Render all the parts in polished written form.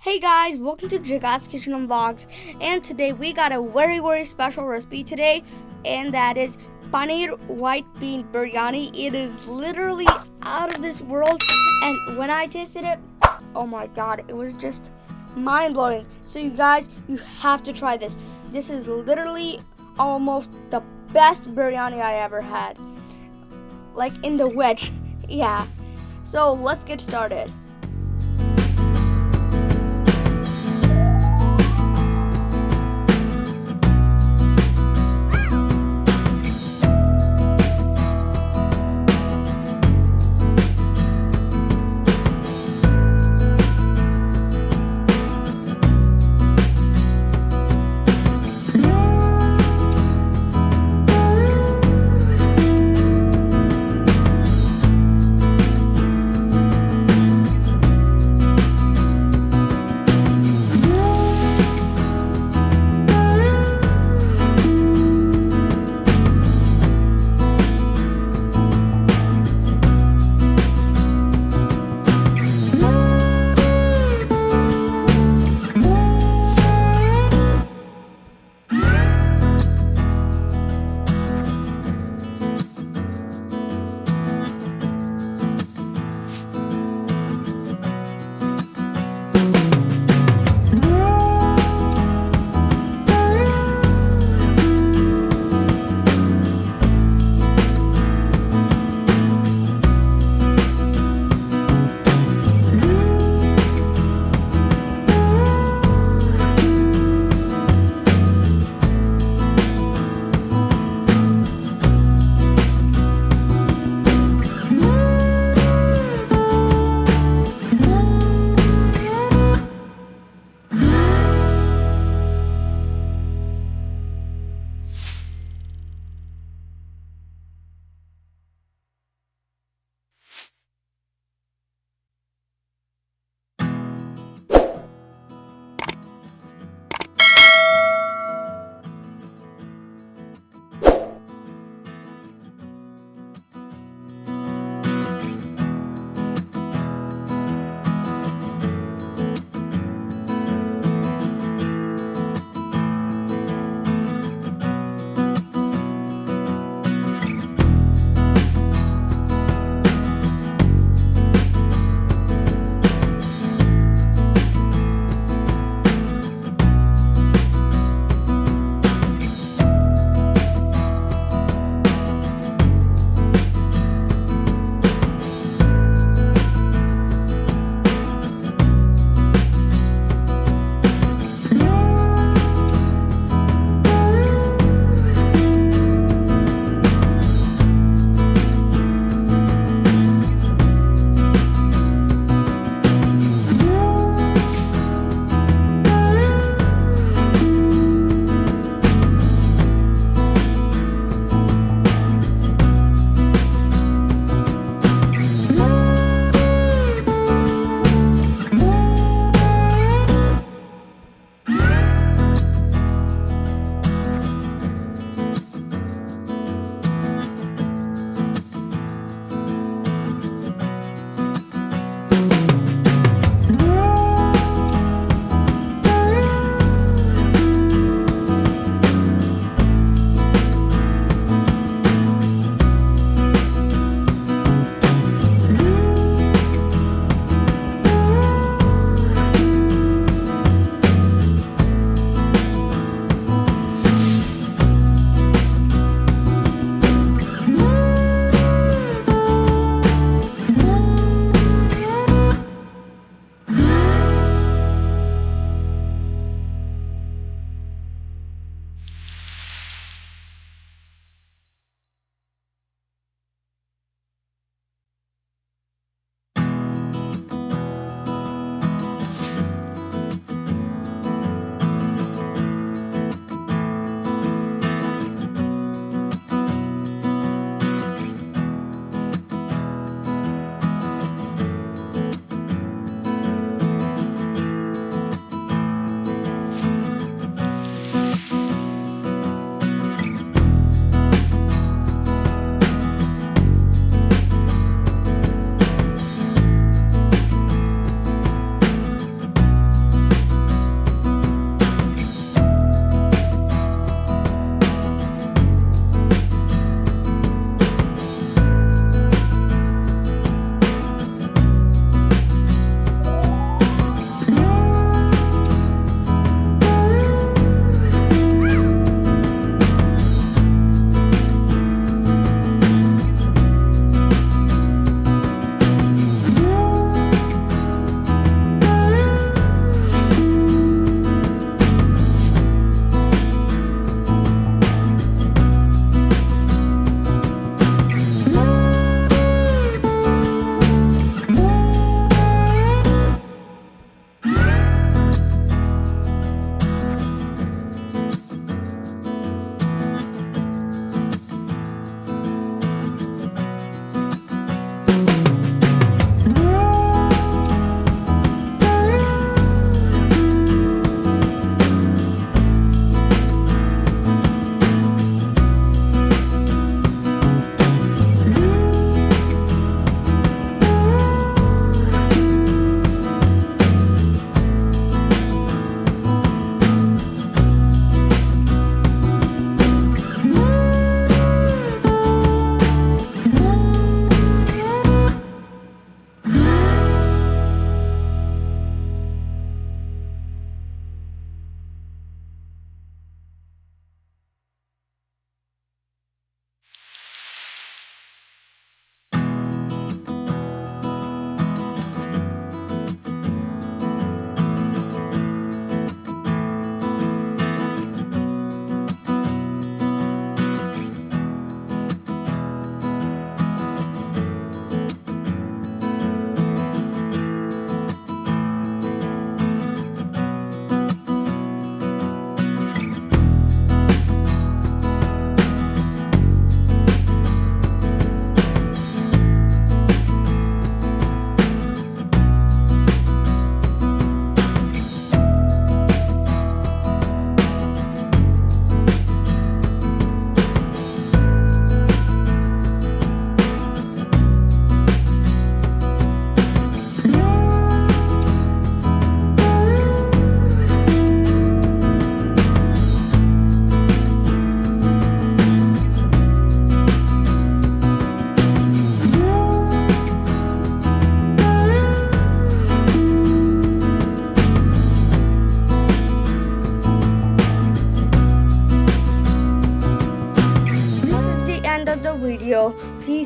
Hey guys, welcome to Jaga's Kitchen and Vlogs, and today we got a very special recipe today, and that is Paneer white bean biryani. It is literally out of this world, and when I tasted it, oh my god, it was just mind-blowing. So you guys, you have to try this. This is literally almost the best biryani I ever had. Like in the wedge, yeah. So let's get started.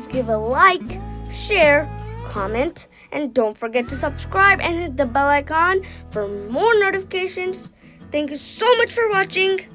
please give a like, share, comment, and don't forget to subscribe and hit the bell icon for more notifications. Thank you so much for watching.